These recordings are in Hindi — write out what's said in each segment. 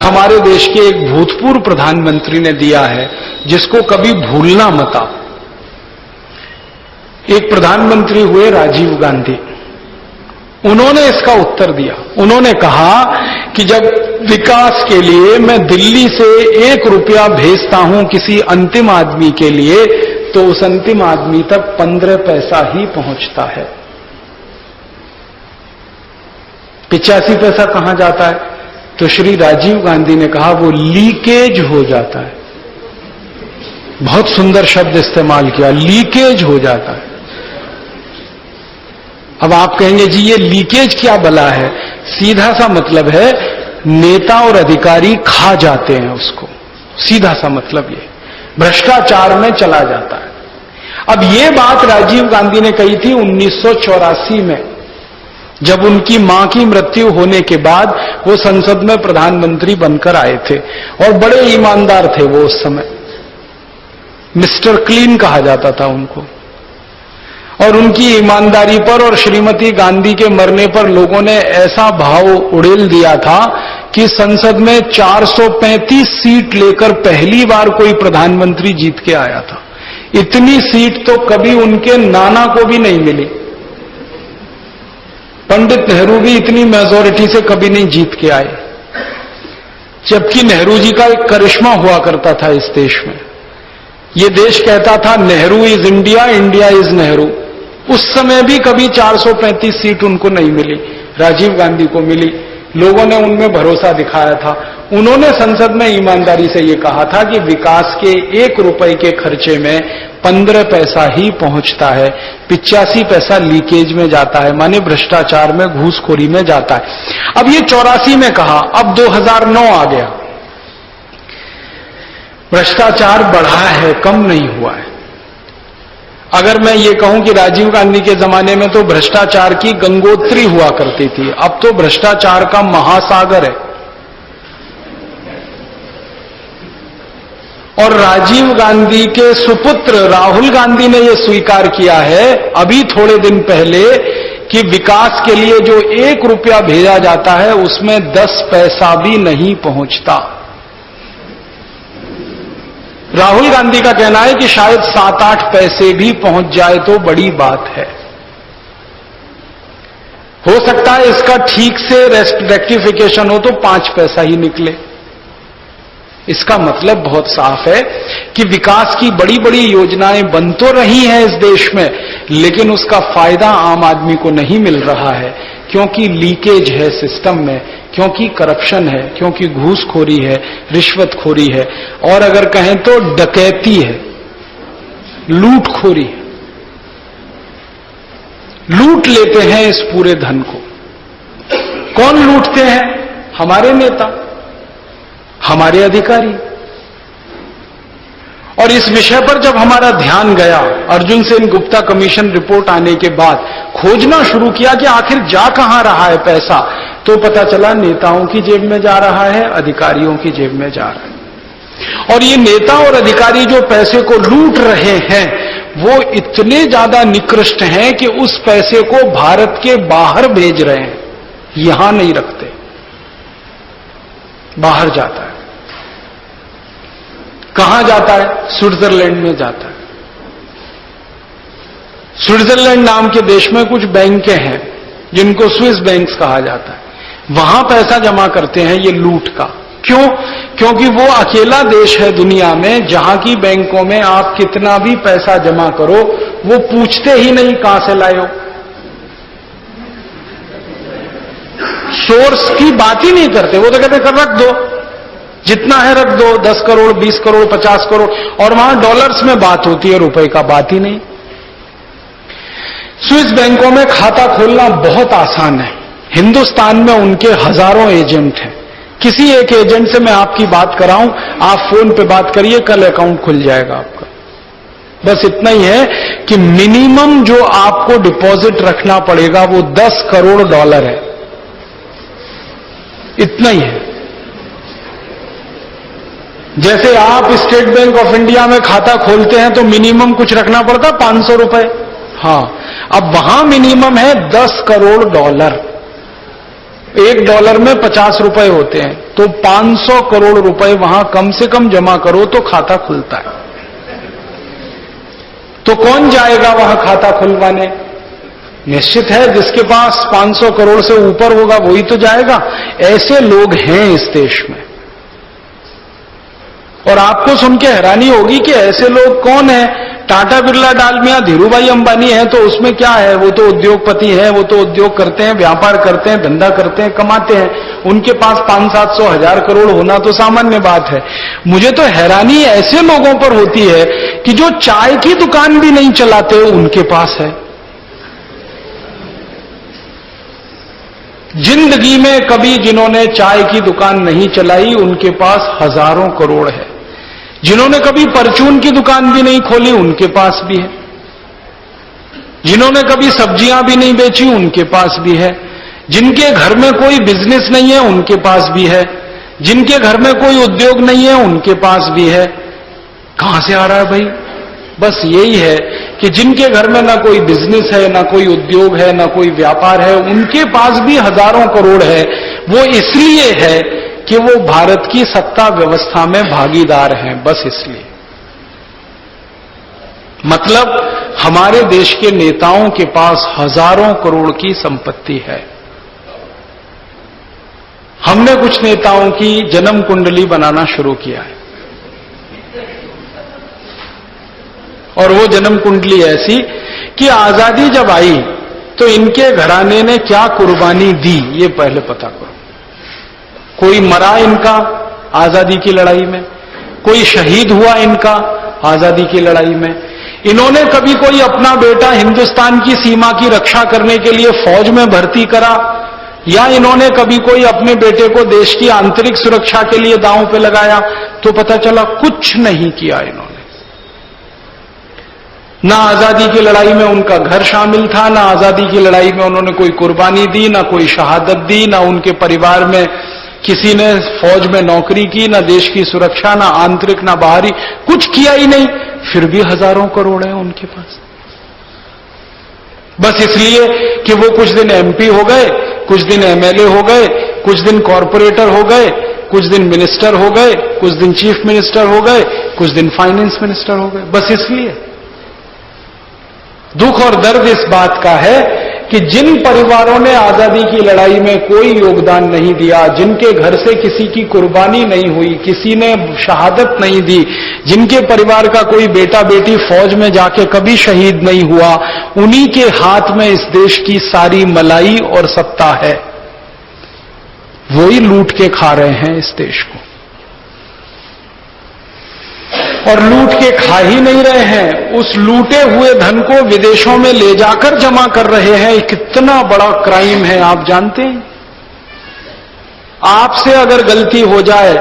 हमारे देश के एक भूतपूर्व प्रधानमंत्री ने दिया है, जिसको कभी भूलना मत आप। एक प्रधानमंत्री हुए राजीव गांधी, उन्होंने इसका उत्तर दिया। उन्होंने कहा कि जब विकास के लिए मैं दिल्ली से 1 रुपया भेजता हूं किसी अंतिम आदमी के लिए, तो उस अंतिम आदमी तक 15 पैसा ही पहुंचता है। 85 पैसा कहां जाता है? तो श्री राजीव गांधी ने कहा वो लीकेज हो जाता है। बहुत सुंदर शब्द इस्तेमाल किया, लीकेज हो जाता है। अब आप कहेंगे जी ये लीकेज क्या भला है? सीधा सा मतलब है नेता और अधिकारी खा जाते हैं उसको, सीधा सा मतलब ये भ्रष्टाचार में चला जाता है। अब ये बात राजीव गांधी ने कही थी 1984 में, जब उनकी मां की मृत्यु होने के बाद वो संसद में प्रधानमंत्री बनकर आए थे और बड़े ईमानदार थे वो उस समय, मिस्टर क्लीन कहा जाता था उनको। और उनकी ईमानदारी पर और श्रीमती गांधी के मरने पर लोगों ने ऐसा भाव उड़ेल दिया था कि संसद में 435 सीट लेकर पहली बार कोई प्रधानमंत्री जीत के आया था। इतनी सीट तो कभी उनके नाना को भी नहीं मिली। पंडित नेहरू भी इतनी मेजॉरिटी से कभी नहीं जीत के आए, जबकि नेहरू जी का एक करिश्मा हुआ करता था इस देश में। ये देश कहता था Nehru is India, India is Nehru. उस समय भी कभी 435 सीट उनको नहीं मिली, राजीव गांधी को मिली। लोगों ने उनमें भरोसा दिखाया था। उन्होंने संसद में ईमानदारी से ये कहा था कि विकास के 1 रुपए के खर्चे में 15 पैसा ही पहुंचता है, 85 पैसा लीकेज में जाता है, माने भ्रष्टाचार में, घूसखोरी में जाता है। अब ये 84 में कहा, अब 2009 आ गया। भ्रष्टाचार बढ़ा है, कम नहीं हुआ है। अगर मैं ये कहूं कि राजीव गांधी के जमाने में तो भ्रष्टाचार की गंगोत्री हुआ करती थी, अब तो भ्रष्टाचार का महासागर है। और राजीव गांधी के सुपुत्र राहुल गांधी ने यह स्वीकार किया है अभी थोड़े दिन पहले कि विकास के लिए जो 1 रुपया भेजा जाता है उसमें 10 पैसा भी नहीं पहुंचता। राहुल गांधी का कहना है कि शायद 7-8 पैसे भी पहुंच जाए तो बड़ी बात है। हो सकता है इसका ठीक से रेक्टिफिकेशन हो तो 5 पैसा ही निकले। इसका मतलब बहुत साफ है कि विकास की बड़ी बड़ी योजनाएं बन तो रही हैं इस देश में, लेकिन उसका फायदा आम आदमी को नहीं मिल रहा है, क्योंकि लीकेज है सिस्टम में, क्योंकि करप्शन है, क्योंकि घूसखोरी है, रिश्वतखोरी है, और अगर कहें तो डकैती है, लूटखोरी है। लूट लेते हैं इस पूरे धन को। कौन लूटते हैं? हमारे नेता, हमारे अधिकारी। और इस विषय पर जब हमारा ध्यान गया, अर्जुन सेन गुप्ता कमीशन रिपोर्ट आने के बाद खोजना शुरू किया कि आखिर जा कहां रहा है पैसा, तो पता चला नेताओं की जेब में जा रहा है, अधिकारियों की जेब में जा रहा है। और ये नेता और अधिकारी जो पैसे को लूट रहे हैं वो इतने ज्यादा निकृष्ट हैं कि उस पैसे को भारत के बाहर भेज रहे हैं, यहां नहीं रखते, बाहर जाता है। कहां जाता है? स्विट्जरलैंड में जाता है। स्विट्जरलैंड नाम के देश में कुछ बैंकें हैं जिनको स्विस बैंक्स कहा जाता है, वहां पैसा जमा करते हैं ये लूट का। क्यों? क्योंकि वो अकेला देश है दुनिया में जहां की बैंकों में आप कितना भी पैसा जमा करो वो पूछते ही नहीं कहां से लाए हो, सोर्स की बात ही नहीं करते। वो तो कहते कर रख दो, जितना है रख दो, 10 करोड़ 20 करोड़ 50 करोड़, और वहां डॉलर्स में बात होती है, रुपए का बात ही नहीं। स्विस बैंकों में खाता खोलना बहुत आसान है। हिंदुस्तान में उनके हजारों एजेंट हैं। किसी एक एजेंट से मैं आपकी बात कराऊं, आप फोन पे बात करिए, कल अकाउंट खुल जाएगा आपका। बस इतना ही है कि मिनिमम जो आपको डिपॉजिट रखना पड़ेगा वो 10 करोड़ डॉलर है, इतना ही है। जैसे आप स्टेट बैंक ऑफ इंडिया में खाता खोलते हैं तो मिनिमम कुछ रखना पड़ता 500 रुपए, हाँ, अब वहां मिनिमम है 10 करोड़ डॉलर। $1 में 50 रुपए होते हैं, तो 500 करोड़ रुपए वहां कम से कम जमा करो तो खाता खुलता है। तो कौन जाएगा वहां खाता खुलवाने? निश्चित है जिसके पास 500 करोड़ से ऊपर होगा वही तो जाएगा। ऐसे लोग हैं इस देश में। और आपको सुन के हैरानी होगी कि ऐसे लोग कौन हैं? टाटा बिरला डालमिया धीरूभाई अंबानी है तो उसमें क्या है, वो तो उद्योगपति हैं, वो तो उद्योग करते हैं, व्यापार करते हैं, धंधा करते हैं, कमाते हैं। उनके पास 500-700 हजार करोड़ होना तो सामान्य बात है। मुझे तो हैरानी ऐसे लोगों पर होती है कि जो चाय की दुकान भी नहीं चलाते उनके पास है। जिंदगी में कभी जिन्होंने चाय की दुकान नहीं चलाई उनके पास हजारों करोड़ है। जिन्होंने कभी परचून की दुकान भी नहीं खोली उनके पास भी है। जिन्होंने कभी सब्जियां भी नहीं बेची उनके पास भी है। जिनके घर में कोई बिजनेस नहीं है उनके पास भी है। जिनके घर में कोई उद्योग नहीं है उनके पास भी है। कहां से आ रहा है भाई? बस यही है कि जिनके घर में ना कोई बिजनेस है, ना कोई उद्योग है, ना कोई व्यापार है, उनके पास भी हजारों करोड़ है। वो इसलिए है कि वो भारत की सत्ता व्यवस्था में भागीदार हैं, बस इसलिए। मतलब हमारे देश के नेताओं के पास हजारों करोड़ की संपत्ति है। हमने कुछ नेताओं की जन्म कुंडली बनाना शुरू किया है और वो जन्म कुंडली ऐसी कि आजादी जब आई तो इनके घराने ने क्या कुर्बानी दी ये पहले पता करो। कोई मरा इनका आजादी की लड़ाई में, कोई शहीद हुआ इनका आजादी की लड़ाई में। इन्होंने कभी कोई अपना बेटा हिंदुस्तान की सीमा की रक्षा करने के लिए फौज में भर्ती करा, या इन्होंने कभी कोई अपने बेटे को देश की आंतरिक सुरक्षा के लिए दांव पे लगाया? तो पता चला कुछ नहीं किया इन्होंने। ना आजादी की लड़ाई में उनका घर शामिल था, ना आजादी की लड़ाई में उन्होंने कोई कुर्बानी दी, ना कोई शहादत दी, ना उनके परिवार में किसी ने फौज में नौकरी की, ना देश की सुरक्षा, ना आंतरिक ना बाहरी, कुछ किया ही नहीं। फिर भी हजारों करोड़ है उनके पास, बस इसलिए कि वो कुछ दिन एमपी हो गए, कुछ दिन एमएलए हो गए, कुछ दिन कॉर्पोरेटर हो गए, कुछ दिन मिनिस्टर हो गए, कुछ दिन चीफ मिनिस्टर हो गए, कुछ दिन फाइनेंस मिनिस्टर हो गए, बस इसलिए। दुख और दर्द इस बात का है कि जिन परिवारों ने आजादी की लड़ाई में कोई योगदान नहीं दिया, जिनके घर से किसी की कुर्बानी नहीं हुई, किसी ने शहादत नहीं दी, जिनके परिवार का कोई बेटा बेटी फौज में जाके कभी शहीद नहीं हुआ, उन्हीं के हाथ में इस देश की सारी मलाई और सत्ता है। वही लूट के खा रहे हैं इस देश को, और लूट के खा ही नहीं रहे हैं, उस लूटे हुए धन को विदेशों में ले जाकर जमा कर रहे हैं। कितना बड़ा क्राइम है आप जानते हैं? आपसे अगर गलती हो जाए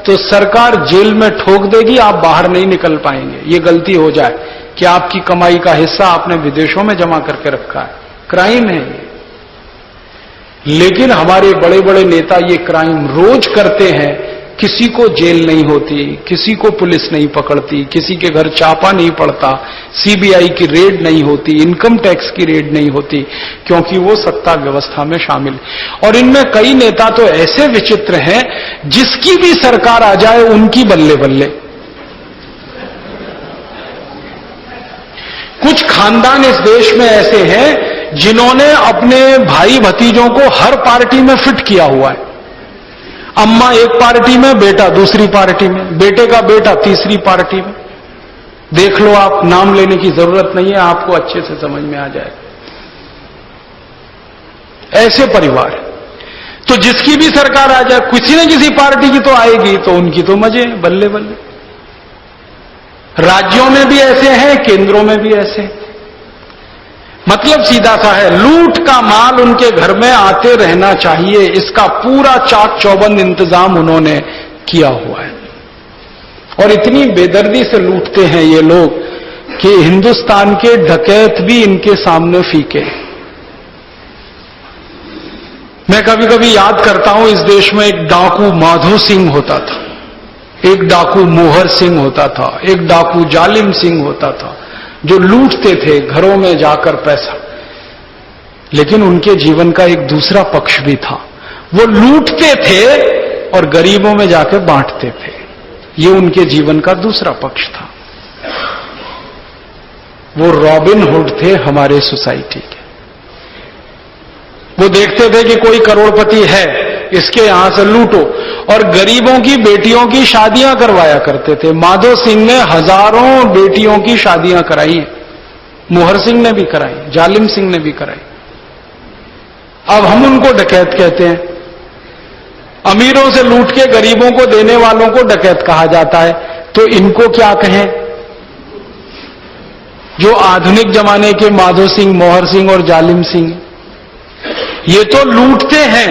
तो सरकार जेल में ठोक देगी, आप बाहर नहीं निकल पाएंगे। ये गलती हो जाए कि आपकी कमाई का हिस्सा आपने विदेशों में जमा करके रखा है, क्राइम है ये। लेकिन हमारे बड़े बड़े नेता ये क्राइम रोज करते हैं, किसी को जेल नहीं होती, किसी को पुलिस नहीं पकड़ती, किसी के घर छापा नहीं पड़ता, सीबीआई की रेड नहीं होती, इनकम टैक्स की रेड नहीं होती, क्योंकि वो सत्ता व्यवस्था में शामिल। और इनमें कई नेता तो ऐसे विचित्र हैं, जिसकी भी सरकार आ जाए उनकी बल्ले बल्ले। कुछ खानदान इस देश में ऐसे हैं जिन्होंने अपने भाई भतीजों को हर पार्टी में फिट किया हुआ है। अम्मा एक पार्टी में, बेटा दूसरी पार्टी में, बेटे का बेटा तीसरी पार्टी में। देख लो आप, नाम लेने की जरूरत नहीं है, आपको अच्छे से समझ में आ जाएगा। ऐसे परिवार तो जिसकी भी सरकार आ जाए, किसी न किसी पार्टी की तो आएगी, तो उनकी तो मजे बल्ले बल्ले। राज्यों में भी ऐसे हैं, केंद्रों में भी ऐसे हैं। मतलब सीधा सा है, लूट का माल उनके घर में आते रहना चाहिए, इसका पूरा चाक चौबंद इंतजाम उन्होंने किया हुआ है। और इतनी बेदर्दी से लूटते हैं ये लोग कि हिंदुस्तान के डकैत भी इनके सामने फीके। मैं कभी कभी याद करता हूं, इस देश में एक डाकू माधो सिंह होता था, एक डाकू मोहर सिंह होता था, एक डाकू जालिम सिंह होता था, जो लूटते थे घरों में जाकर पैसा। लेकिन उनके जीवन का एक दूसरा पक्ष भी था। वो लूटते थे और गरीबों में जाके बांटते थे। ये उनके जीवन का दूसरा पक्ष था। वो रॉबिन हुड थे हमारे सोसाइटी के। वो देखते थे कि कोई करोड़पति है, इसके यहां से लूटो, और गरीबों की बेटियों की शादियां करवाया करते थे। माधो सिंह ने हजारों बेटियों की शादियां कराई हैं, मोहर सिंह ने भी कराई, जालिम सिंह ने भी कराई। अब हम उनको डकैत कहते हैं। अमीरों से लूट के गरीबों को देने वालों को डकैत कहा जाता है। तो इनको क्या कहें? जो आधुनिक जमाने के माधो सिंह, मोहर सिंह और जालिम सिंह, ये तो लूटते हैं,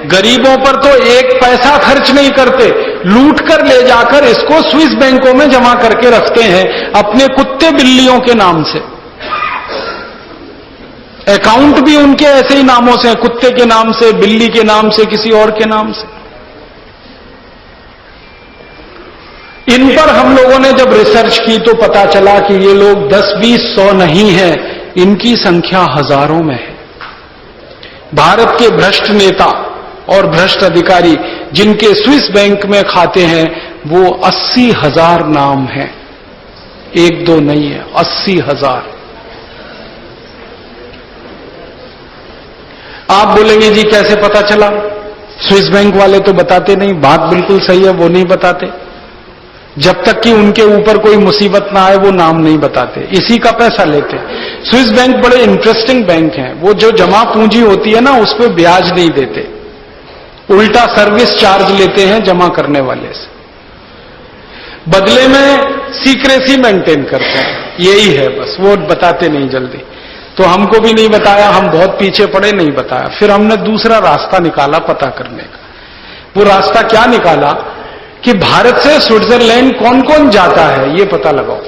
गरीबों पर तो एक पैसा खर्च नहीं करते, लूट कर ले जाकर इसको स्विस बैंकों में जमा करके रखते हैं अपने कुत्ते बिल्लियों के नाम से। अकाउंट भी उनके ऐसे ही नामों से, कुत्ते के नाम से, बिल्ली के नाम से, किसी और के नाम से। इन पर हम लोगों ने जब रिसर्च की तो पता चला कि ये लोग 10, 20, 100 नहीं है, इनकी संख्या हजारों में है। भारत के भ्रष्ट नेता और भ्रष्ट अधिकारी जिनके स्विस बैंक में खाते हैं, वो 80,000 नाम हैं। 1-2 नहीं है, 80,000। आप बोलेंगे जी कैसे पता चला? स्विस बैंक वाले तो बताते नहीं। बात बिल्कुल सही है, वो नहीं बताते। जब तक कि उनके ऊपर कोई मुसीबत ना आए वो नाम नहीं बताते, इसी का पैसा लेते। स्विस बैंक बड़े इंटरेस्टिंग बैंक हैं। वो जो जमा पूंजी होती है ना, उस पर ब्याज नहीं देते, उल्टा सर्विस चार्ज लेते हैं जमा करने वाले से। बदले में सीक्रेसी मेंटेन करते हैं, यही है बस। वो बताते नहीं जल्दी। तो हमको भी नहीं बताया, हम बहुत पीछे पड़े, नहीं बताया। फिर हमने दूसरा रास्ता निकाला पता करने का। वो रास्ता क्या निकाला कि भारत से स्विट्जरलैंड कौन कौन जाता है ये पता लगाओ।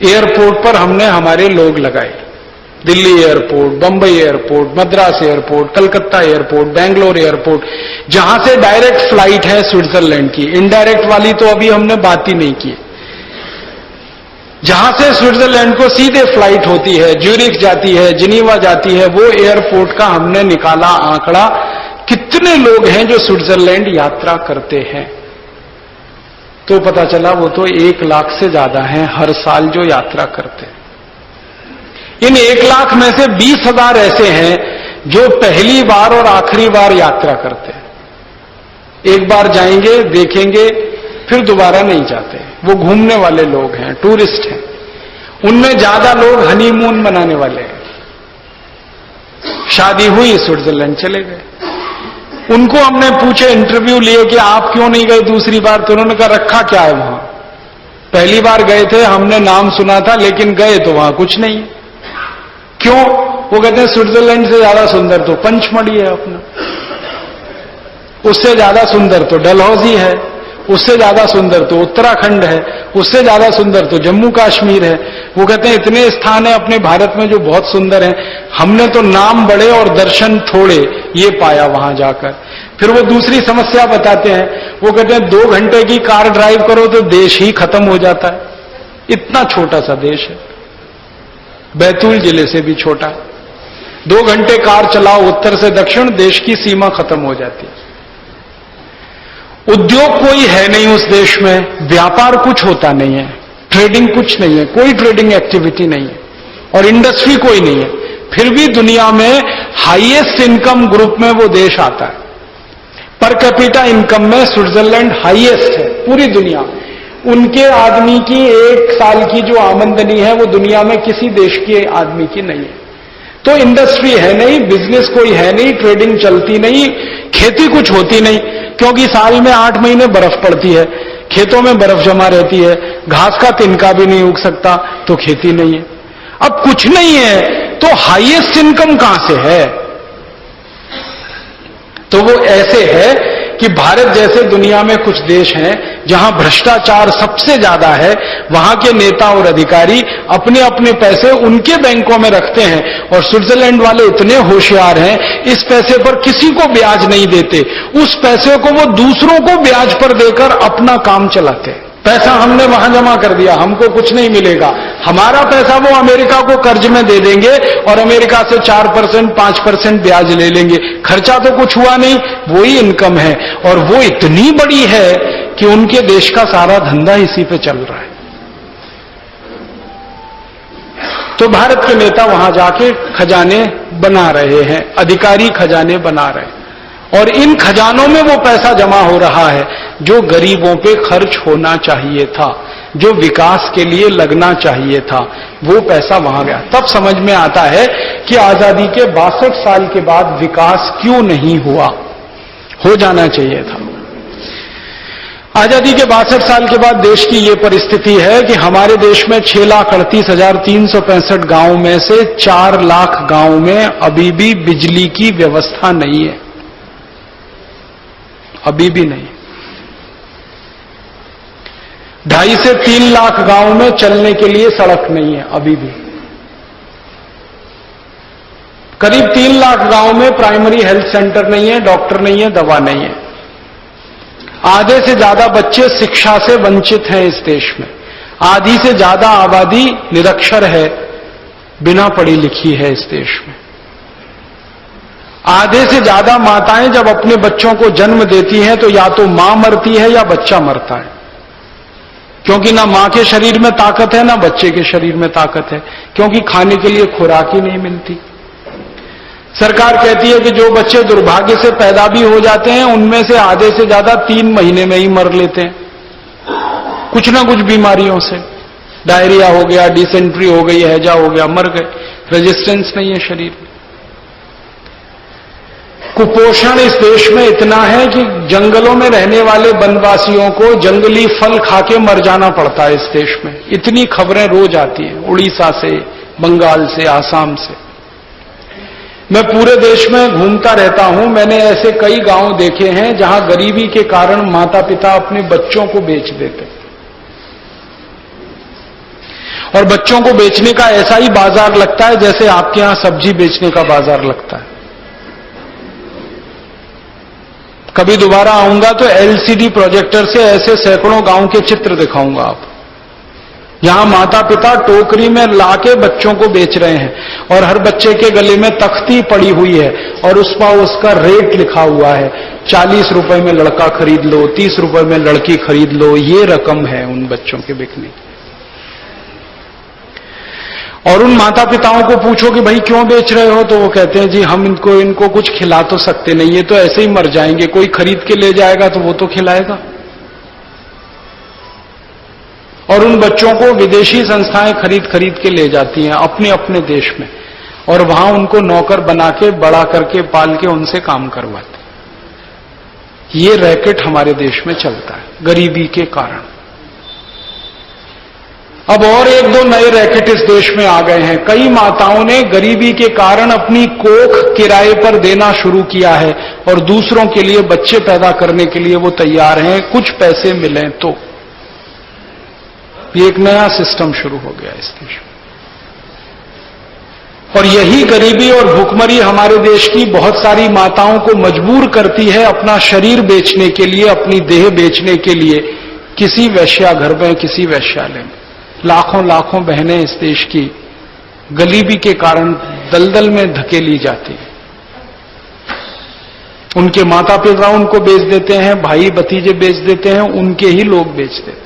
एयरपोर्ट पर हमने हमारे लोग लगाए। Delhi airport, Bombay airport, Madras airport, Calcutta airport, Bangalore airport, जहां से डायरेक्ट फ्लाइट है स्विट्जरलैंड की। इनडायरेक्ट वाली तो अभी हमने बात ही नहीं की। जहां से स्विट्जरलैंड को सीधे फ्लाइट होती है, ज्यूरिख जाती है, जिनीवा जाती है, वो एयरपोर्ट का हमने निकाला आंकड़ा, कितने लोग हैं जो स्विट्जरलैंड यात्रा करते हैं। तो पता चला वो तो 1 लाख से ज्यादा हैं हर साल जो यात्रा करते हैं। इन 1 लाख में से 20,000 ऐसे हैं जो पहली बार और आखिरी बार यात्रा करते हैं। एक बार जाएंगे, देखेंगे, फिर दोबारा नहीं जाते। वो घूमने वाले लोग हैं, टूरिस्ट हैं। उनमें ज्यादा लोग हनीमून मनाने वाले हैं। शादी हुई, स्विट्जरलैंड चले गए। उनको हमने पूछे, इंटरव्यू लिए कि आप क्यों नहीं गए दूसरी बार? तो उन्होंने कहा रखा क्या है वहां, पहली बार गए थे, हमने नाम सुना था, लेकिन गए तो वहां कुछ नहीं। क्यों? वो कहते हैं स्विट्जरलैंड से ज्यादा सुंदर तो पंचमढ़ी है अपना, उससे ज्यादा सुंदर तो डलहौजी है, उससे ज्यादा सुंदर तो उत्तराखंड है, उससे ज्यादा सुंदर तो जम्मू कश्मीर है। वो कहते हैं इतने स्थान है अपने भारत में जो बहुत सुंदर हैं, हमने तो नाम बड़े और दर्शन थोड़े ये पाया वहां जाकर। फिर वो दूसरी समस्या बताते हैं। वो कहते हैं 2 घंटे की कार ड्राइव करो तो देश ही खत्म हो जाता है। इतना छोटा सा देश है, बैतूल जिले से भी छोटा। 2 घंटे कार चलाओ उत्तर से दक्षिण, देश की सीमा खत्म हो जाती है। उद्योग कोई है नहीं उस देश में, व्यापार कुछ होता नहीं है, ट्रेडिंग कुछ नहीं है, कोई ट्रेडिंग एक्टिविटी नहीं है, और इंडस्ट्री कोई नहीं है। फिर भी दुनिया में हाईएस्ट इनकम ग्रुप में वो देश आता है। पर कैपिटा इनकम में स्विट्जरलैंड हाईएस्ट है पूरी दुनिया में। उनके आदमी की 1 साल की जो आमदनी है वो दुनिया में किसी देश के आदमी की नहीं है। तो इंडस्ट्री है नहीं, बिजनेस कोई है नहीं, ट्रेडिंग चलती नहीं, खेती कुछ होती नहीं, क्योंकि साल में 8 महीने बर्फ पड़ती है, खेतों में बर्फ जमा रहती है, घास का तिनका भी नहीं उग सकता, तो खेती नहीं है। अब कुछ नहीं है तो हाईएस्ट इनकम कहां से है? तो वो ऐसे है कि भारत जैसे दुनिया में कुछ देश हैं जहां भ्रष्टाचार सबसे ज्यादा है, वहां के नेता और अधिकारी अपने अपने पैसे उनके बैंकों में रखते हैं, और स्विट्जरलैंड वाले इतने होशियार हैं, इस पैसे पर किसी को ब्याज नहीं देते, उस पैसे को वो दूसरों को ब्याज पर देकर अपना काम चलाते हैं। पैसा हमने वहां जमा कर दिया, हमको कुछ नहीं मिलेगा। हमारा पैसा वो अमेरिका को कर्ज में दे देंगे और अमेरिका से 4%, 5% ब्याज ले लेंगे। खर्चा तो कुछ हुआ नहीं, वही इनकम है, और वो इतनी बड़ी है कि उनके देश का सारा धंधा इसी पे चल रहा है। तो भारत के नेता वहां जाके खजाने बना रहे हैं, अधिकारी खजाने बना रहे हैं, और इन खजानों में वो पैसा जमा हो रहा है जो गरीबों पे खर्च होना चाहिए था, जो विकास के लिए लगना चाहिए था, वो पैसा वहां गया। तब समझ में आता है कि आजादी के 62 साल के बाद विकास क्यों नहीं हुआ, हो जाना चाहिए था। आजादी के 62 साल के बाद देश की ये परिस्थिति है कि हमारे देश में 6,38,365 गांव में से 4 लाख गांव में अभी भी बिजली की व्यवस्था नहीं है, अभी भी नहीं। 2.5 से 3 लाख गांव में चलने के लिए सड़क नहीं है, अभी भी। करीब 3 लाख गांव में प्राइमरी हेल्थ सेंटर नहीं है, डॉक्टर नहीं है, दवा नहीं है। आधे से ज्यादा बच्चे शिक्षा से वंचित हैं इस देश में। आधी से ज्यादा आबादी निरक्षर है, बिना पढ़ी लिखी है इस देश में। आधे से ज्यादा माताएं जब अपने बच्चों को जन्म देती हैं तो या तो मां मरती है या बच्चा मरता है, क्योंकि ना मां के शरीर में ताकत है ना बच्चे के शरीर में ताकत है, क्योंकि खाने के लिए खुराक ही नहीं मिलती। सरकार कहती है कि जो बच्चे दुर्भाग्य से पैदा भी हो जाते हैं उनमें से आधे से ज्यादा 3 महीने में ही मर लेते हैं, कुछ ना कुछ बीमारियों से। डायरिया हो गया, डिसेंट्री हो गई, हैजा हो गया, मर गए, रेजिस्टेंस नहीं है शरीर में। कुपोषण इस देश में इतना है कि जंगलों में रहने वाले वनवासियों को जंगली फल खाके मर जाना पड़ता है इस देश में। इतनी खबरें रोज आती हैं, उड़ीसा से, बंगाल से, आसाम से। मैं पूरे देश में घूमता रहता हूं, मैंने ऐसे कई गांव देखे हैं जहां गरीबी के कारण माता पिता अपने बच्चों को बेच देते, और बच्चों को बेचने का ऐसा ही बाजार लगता है जैसे आपके यहां सब्जी बेचने का बाजार लगता है। कभी दोबारा आऊंगा तो एलसीडी प्रोजेक्टर से ऐसे सैकड़ों गांव के चित्र दिखाऊंगा आप, यहां माता पिता टोकरी में लाके बच्चों को बेच रहे हैं, और हर बच्चे के गले में तख्ती पड़ी हुई है और उस पर उसका रेट लिखा हुआ है। 40 रुपए में लड़का खरीद लो, 30 रुपए में लड़की खरीद लो, ये रकम है उन बच्चों के बिकने की। और उन माता पिताओं को पूछो कि भाई क्यों बेच रहे हो, तो वो कहते हैं जी हम इनको कुछ खिला तो सकते नहीं, ये तो ऐसे ही मर जाएंगे, कोई खरीद के ले जाएगा तो वो तो खिलाएगा। और उन बच्चों को विदेशी संस्थाएं खरीद के ले जाती हैं अपने अपने देश में, और वहां उनको नौकर बना के, बड़ा करके, पाल के उनसे काम करवाते। ये रैकेट हमारे देश में चलता है गरीबी के कारण। अब और 1-2 नए रैकेट इस देश में आ गए हैं। कई माताओं ने गरीबी के कारण अपनी कोख किराए पर देना शुरू किया है, और दूसरों के लिए बच्चे पैदा करने के लिए वो तैयार हैं, कुछ पैसे मिलें तो। ये एक नया सिस्टम शुरू हो गया इस देश में। और यही गरीबी और भुखमरी हमारे देश की बहुत सारी माताओं को मजबूर करती है अपना शरीर बेचने के लिए, अपनी देह बेचने के लिए किसी वेश्याघर में, किसी वेश्यालय में। लाखों लाखों बहनें इस देश की गरीबी के कारण दलदल में धकेली जाती है। उनके माता पिता उनको बेच देते हैं, भाई भतीजे बेच देते हैं, उनके ही लोग बेच देते हैं।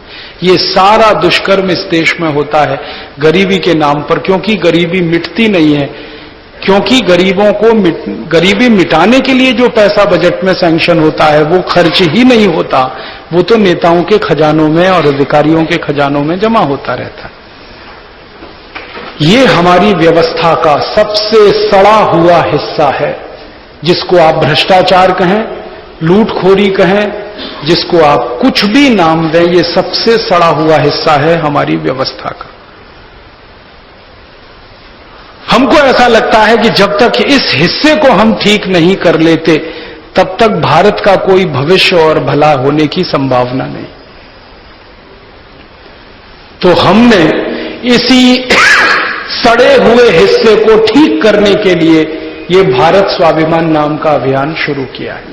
ये सारा दुष्कर्म इस देश में होता है गरीबी के नाम पर, क्योंकि गरीबी मिटती नहीं है, क्योंकि गरीबों को गरीबी मिटाने के लिए जो पैसा बजट में सैंक्शन होता है वो खर्च ही नहीं होता, वो तो नेताओं के खजानों में और अधिकारियों के खजानों में जमा होता रहता है। ये हमारी व्यवस्था का सबसे सड़ा हुआ हिस्सा है, जिसको आप भ्रष्टाचार कहें, लूटखोरी कहें, जिसको आप कुछ भी नाम दें, ये सबसे सड़ा हुआ हिस्सा है हमारी व्यवस्था का। हमको ऐसा लगता है कि जब तक इस हिस्से को हम ठीक नहीं कर लेते तब तक भारत का कोई भविष्य और भला होने की संभावना नहीं। तो हमने इसी सड़े हुए हिस्से को ठीक करने के लिए ये भारत स्वाभिमान नाम का अभियान शुरू किया है।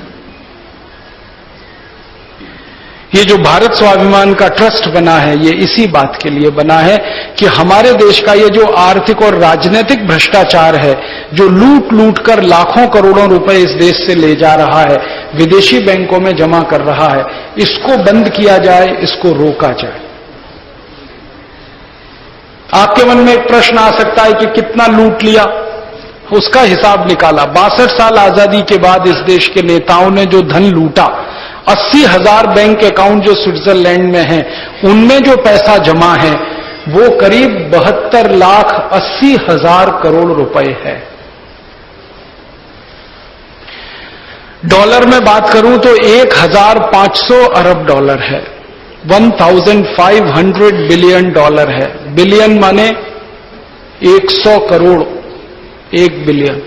ये जो भारत स्वाभिमान का ट्रस्ट बना है, ये इसी बात के लिए बना है कि हमारे देश का ये जो आर्थिक और राजनीतिक भ्रष्टाचार है, जो लूट लूट कर लाखों करोड़ों रुपए इस देश से ले जा रहा है, विदेशी बैंकों में जमा कर रहा है, इसको बंद किया जाए, इसको रोका जाए। आपके मन में एक प्रश्न आ सकता है कि कितना लूट लिया, उसका हिसाब निकाला। 62 साल आजादी के बाद इस देश के नेताओं ने जो धन लूटा, 80,000 बैंक अकाउंट जो स्विट्जरलैंड में हैं, उनमें जो पैसा जमा है वो करीब 72,80,000 करोड़ रुपए है। डॉलर में बात करूं तो 1,500 अरब डॉलर है, 1,500 बिलियन डॉलर है। बिलियन माने 100 करोड़, 1 बिलियन।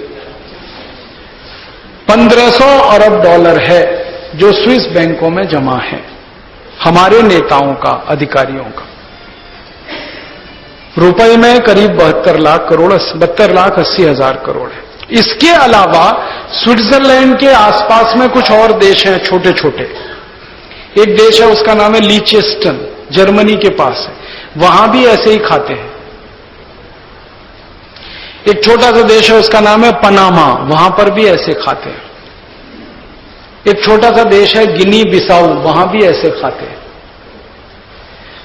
1,500 अरब डॉलर है जो स्विस बैंकों में जमा है, हमारे नेताओं का, अधिकारियों का। रुपए में करीब 72 लाख करोड़, 72,80,000 करोड़ है। इसके अलावा स्विट्जरलैंड के आसपास में कुछ और देश हैं छोटे छोटे। एक देश है, उसका नाम है लीचेस्टन, जर्मनी के पास है, वहां भी ऐसे ही खाते हैं। एक छोटा सा देश है, उसका नाम है पनामा, वहां पर भी ऐसे खाते हैं। एक छोटा सा देश है गिनी बिसाऊ, वहां भी ऐसे खाते हैं।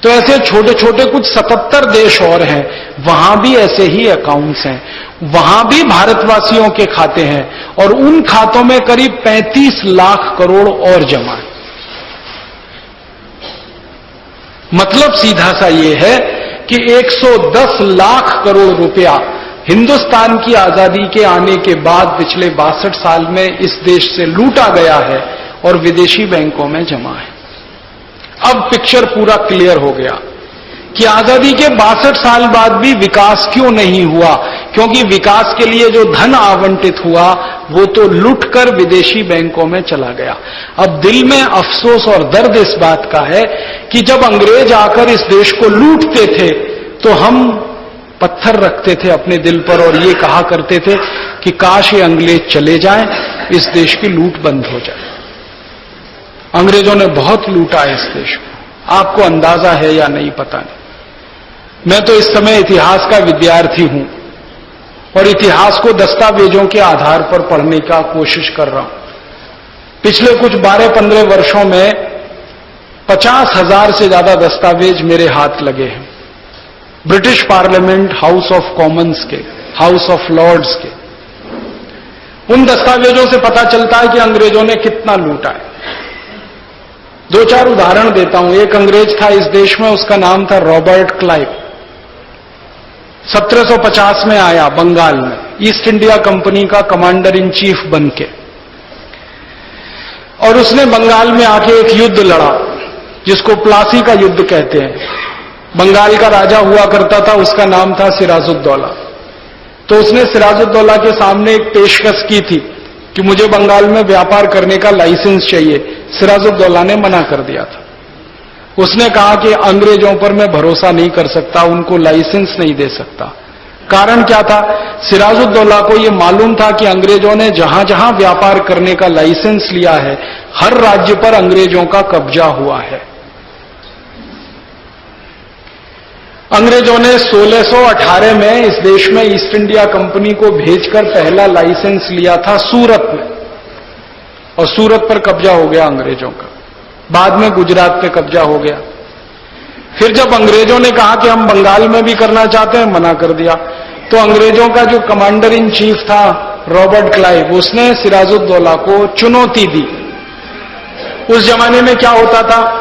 तो ऐसे छोटे छोटे कुछ 77 देश और हैं, वहां भी ऐसे ही अकाउंट्स हैं, वहां भी भारतवासियों के खाते हैं, और उन खातों में करीब 35 लाख करोड़ और जमा है। मतलब सीधा सा ये है कि 110 लाख करोड़ रुपया हिंदुस्तान की आजादी के आने के बाद पिछले 62 साल में इस देश से लूटा गया है और विदेशी बैंकों में जमा है। अब पिक्चर पूरा क्लियर हो गया कि आजादी के 62 साल बाद भी विकास क्यों नहीं हुआ, क्योंकि विकास के लिए जो धन आवंटित हुआ वो तो लुटकर विदेशी बैंकों में चला गया। अब दिल में अफसोस और दर्द इस बात का है कि जब अंग्रेज आकर इस देश को लूटते थे तो हम पत्थर रखते थे अपने दिल पर और ये कहा करते थे कि काश ये अंग्रेज चले जाएं, इस देश की लूट बंद हो जाए। अंग्रेजों ने बहुत लूटा है इस देश को, आपको अंदाजा है या नहीं पता नहीं। मैं तो इस समय इतिहास का विद्यार्थी हूं और इतिहास को दस्तावेजों के आधार पर पढ़ने का कोशिश कर रहा हूं। पिछले कुछ 12-15 वर्षों में 50,000 से ज्यादा दस्तावेज मेरे हाथ लगे हैं, British parliament, house of Commons के, हाउस ऑफ लॉर्ड्स के। उन दस्तावेजों से पता चलता है कि अंग्रेजों ने कितना लूटा है। 2-4 उदाहरण देता हूं। एक अंग्रेज था इस देश में, उसका नाम था रॉबर्ट क्लाइव। 1750 में आया बंगाल में, ईस्ट इंडिया कंपनी का कमांडर इन चीफ बनके, और उसने बंगाल में आके एक युद्ध लड़ा जिसको प्लासी का युद्ध कहते हैं। बंगाल का राजा हुआ करता था, उसका नाम था सिराजुद्दौला। तो उसने सिराजुद्दौला के सामने एक पेशकश की थी कि मुझे बंगाल में व्यापार करने का लाइसेंस चाहिए। सिराजुद्दौला ने मना कर दिया था। उसने कहा कि अंग्रेजों पर मैं भरोसा नहीं कर सकता, उनको लाइसेंस नहीं दे सकता। कारण क्या था? सिराजुद्दौला को यह मालूम था कि अंग्रेजों ने जहां जहां व्यापार करने का लाइसेंस लिया है, हर राज्य पर अंग्रेजों का कब्जा हुआ है। अंग्रेजों ने 1618 में इस देश में ईस्ट इंडिया कंपनी को भेजकर पहला लाइसेंस लिया था सूरत में, और सूरत पर कब्जा हो गया अंग्रेजों का। बाद में गुजरात पे कब्जा हो गया। फिर जब अंग्रेजों ने कहा कि हम बंगाल में भी करना चाहते हैं, मना कर दिया। तो अंग्रेजों का जो कमांडर इन चीफ था रॉबर्ट क्लाइव, उसने सिराजुद्दौला को चुनौती दी। उस जमाने में क्या होता था,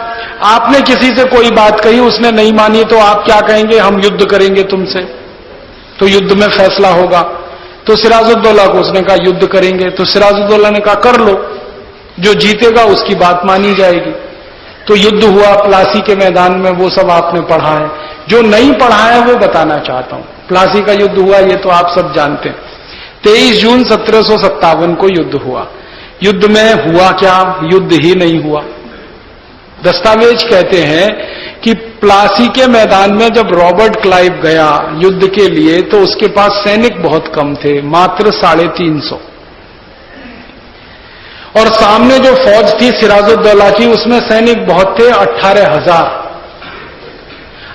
आपने किसी से कोई बात कही, उसने नहीं मानी, तो आप क्या कहेंगे? हम युद्ध करेंगे तुमसे, तो युद्ध में फैसला होगा। तो सिराजुद्दौला को उसने कहा युद्ध करेंगे। तो सिराजुद्दौला ने कहा कर लो, जो जीतेगा उसकी बात मानी जाएगी। तो युद्ध हुआ प्लासी के मैदान में, वो सब आपने पढ़ा है। जो नहीं पढ़ा है वो बताना चाहता हूं। प्लासी का युद्ध हुआ, ये तो आप सब जानते हैं। 23 जून 1757 को युद्ध हुआ। युद्ध में हुआ क्या? युद्ध ही नहीं हुआ। दस्तावेज कहते हैं कि प्लासी के मैदान में जब रॉबर्ट क्लाइव गया युद्ध के लिए, तो उसके पास सैनिक बहुत कम थे, मात्र 350। और सामने जो फौज थी सिराजुद्दौला की, उसमें सैनिक बहुत थे, 18,000।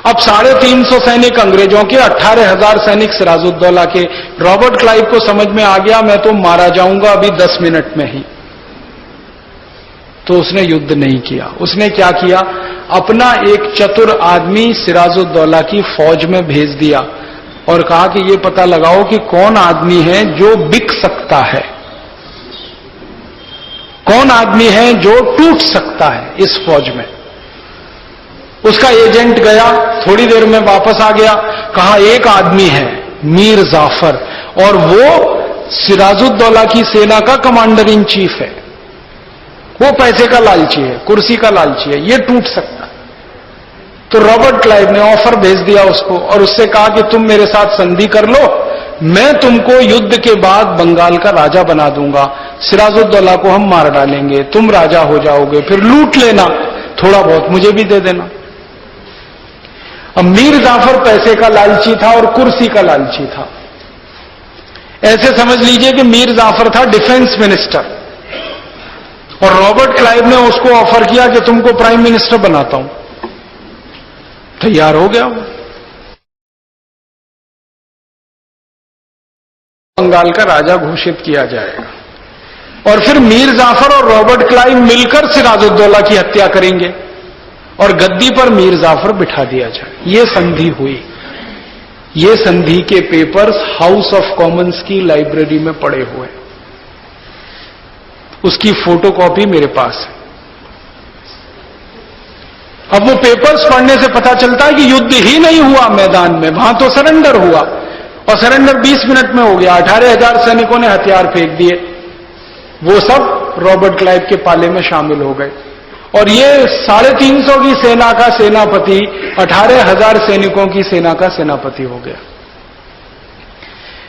अब 350 सैनिक अंग्रेजों के, 18,000 सैनिक सिराजुद्दौला के। रॉबर्ट क्लाइव को समझ में आ गया मैं तो मारा जाऊंगा अभी 10 मिनट में ही। तो उसने युद्ध नहीं किया। उसने क्या किया, अपना एक चतुर आदमी सिराजुद्दौला की फौज में भेज दिया और कहा कि ये पता लगाओ कि कौन आदमी है जो बिक सकता है, कौन आदमी है जो टूट सकता है इस फौज में। उसका एजेंट गया, थोड़ी देर में वापस आ गया, कहा एक आदमी है मीर जाफर, और वो सिराजुद्दौला की सेना का कमांडर इन चीफ है। वो पैसे का लालची है, कुर्सी का लालची है, ये टूट सकता है। तो रॉबर्ट क्लाइव ने ऑफर भेज दिया उसको और उससे कहा कि तुम मेरे साथ संधि कर लो, मैं तुमको युद्ध के बाद बंगाल का राजा बना दूंगा, सिराजुद्दौला को हम मार डालेंगे, तुम राजा हो जाओगे, फिर लूट लेना, थोड़ा बहुत मुझे भी दे देना। अब मीर जाफर पैसे का लालची था और कुर्सी का लालची था। ऐसे समझ लीजिए कि मीर जाफर था डिफेंस मिनिस्टर और रॉबर्ट क्लाइव ने उसको ऑफर किया कि तुमको प्राइम मिनिस्टर बनाता हूं। तैयार हो गया वो। बंगाल का राजा घोषित किया जाएगा और फिर मीर जाफर और रॉबर्ट क्लाइव मिलकर सिराजुद्दौला की हत्या करेंगे और गद्दी पर मीर जाफर बिठा दिया जाए। ये संधि हुई। ये संधि के पेपर्स हाउस ऑफ कॉमन्स की लाइब्रेरी में पड़े हुए, उसकी फोटोकॉपी मेरे पास है। अब वो पेपर्स पढ़ने से पता चलता है कि युद्ध ही नहीं हुआ मैदान में, वहां तो सरेंडर हुआ और सरेंडर 20 मिनट में हो गया। 18,000 सैनिकों ने हथियार फेंक दिए, वो सब रॉबर्ट क्लाइव के पाले में शामिल हो गए और ये 350 की सेना का सेनापति 18,000 सैनिकों की सेना का सेनापति हो गया।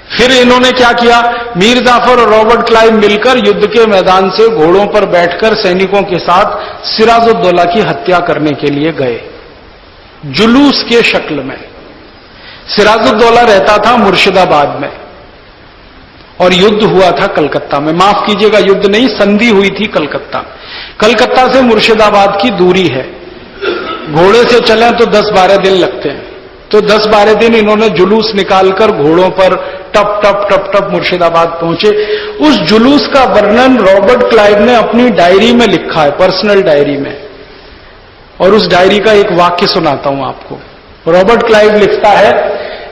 फिर इन्होंने क्या किया, मीर जाफर और रॉबर्ट क्लाइव मिलकर युद्ध के मैदान से घोड़ों पर बैठकर सैनिकों के साथ सिराजुद्दौला की हत्या करने के लिए गए, जुलूस के शक्ल में। सिराजुद्दौला रहता था मुर्शिदाबाद में और युद्ध हुआ था कलकत्ता में। माफ कीजिएगा, युद्ध नहीं, संधि हुई थी कलकत्ता। कलकत्ता से मुर्शिदाबाद की दूरी है, घोड़े से चलें तो 10-12 दिन लगते हैं। तो 10-12 दिन इन्होंने जुलूस निकालकर घोड़ों पर टप टप टप टप मुर्शिदाबाद पहुंचे। उस जुलूस का वर्णन रॉबर्ट क्लाइव ने अपनी डायरी में लिखा है, पर्सनल डायरी में, और उस डायरी का एक वाक्य सुनाता हूं आपको। रॉबर्ट क्लाइव लिखता है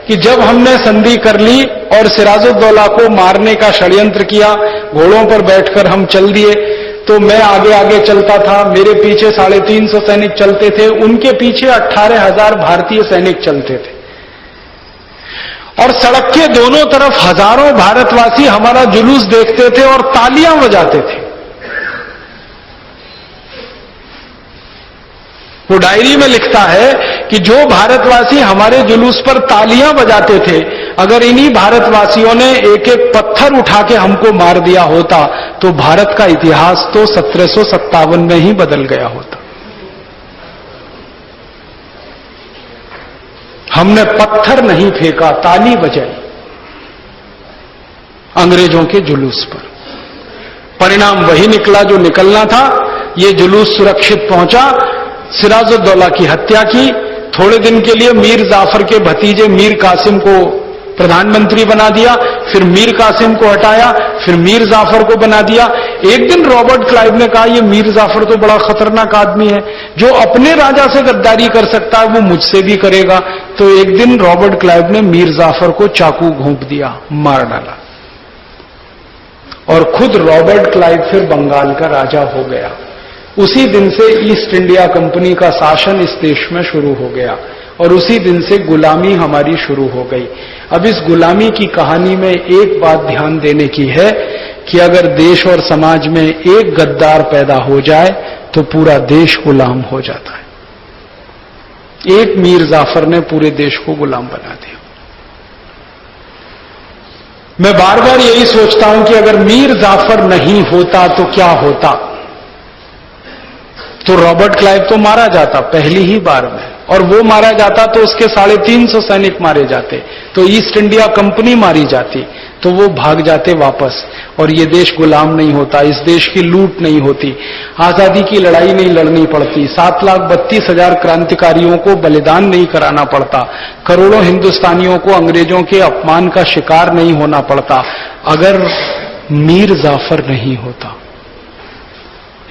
कि जब हमने संधि कर ली और सिराजुद्दौला को मारने का षड्यंत्र किया, घोड़ों पर बैठकर हम चल दिए, तो मैं आगे आगे चलता था, मेरे पीछे 350 सैनिक चलते थे, उनके पीछे 18,000 भारतीय सैनिक चलते थे और सड़क के दोनों तरफ हजारों भारतवासी हमारा जुलूस देखते थे और तालियां बजाते थे। वो डायरी में लिखता है कि जो भारतवासी हमारे जुलूस पर तालियां बजाते थे, अगर इन्हीं भारतवासियों ने एक एक पत्थर उठा के हमको मार दिया होता तो भारत का इतिहास तो 1757 में ही बदल गया होता। हमने पत्थर नहीं फेंका, ताली बजाई अंग्रेजों के जुलूस पर। परिणाम वही निकला जो निकलना था। ये जुलूस सुरक्षित पहुंचा, सिराजुद्दौला की हत्या की। थोड़े दिन के लिए मीर जाफर के भतीजे मीर कासिम को प्रधानमंत्री बना दिया, फिर मीर कासिम को हटाया, फिर मीर जाफर को बना दिया। एक दिन रॉबर्ट क्लाइव ने कहा, ये मीर जाफर तो बड़ा खतरनाक आदमी है, जो अपने राजा से गद्दारी कर सकता है वो मुझसे भी करेगा। तो एक दिन रॉबर्ट क्लाइव ने मीर जाफर को चाकू घोंप दिया, मार डाला और खुद रॉबर्ट क्लाइव फिर बंगाल का राजा हो गया। उसी दिन से ईस्ट इंडिया कंपनी का शासन इस देश में शुरू हो गया और उसी दिन से गुलामी हमारी शुरू हो गई। अब इस गुलामी की कहानी में एक बात ध्यान देने की है कि अगर देश और समाज में एक गद्दार पैदा हो जाए तो पूरा देश गुलाम हो जाता है। एक मीर जाफर ने पूरे देश को गुलाम बना दिया। मैं बार बार यही सोचता हूं कि अगर मीर जाफर नहीं होता तो क्या होता। तो रॉबर्ट क्लाइव तो मारा जाता पहली ही बार में, और वो मारा जाता तो उसके 350 सैनिक मारे जाते, तो ईस्ट इंडिया कंपनी मारी जाती, तो वो भाग जाते वापस और ये देश गुलाम नहीं होता, इस देश की लूट नहीं होती, आजादी की लड़ाई नहीं लड़नी पड़ती, 7,32,000 क्रांतिकारियों को बलिदान नहीं कराना पड़ता, करोड़ों हिंदुस्तानियों को अंग्रेजों के अपमान का शिकार नहीं होना पड़ता, अगर मीर जाफर नहीं होता।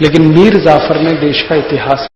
लेकिन मीर जाफर ने देश का इतिहास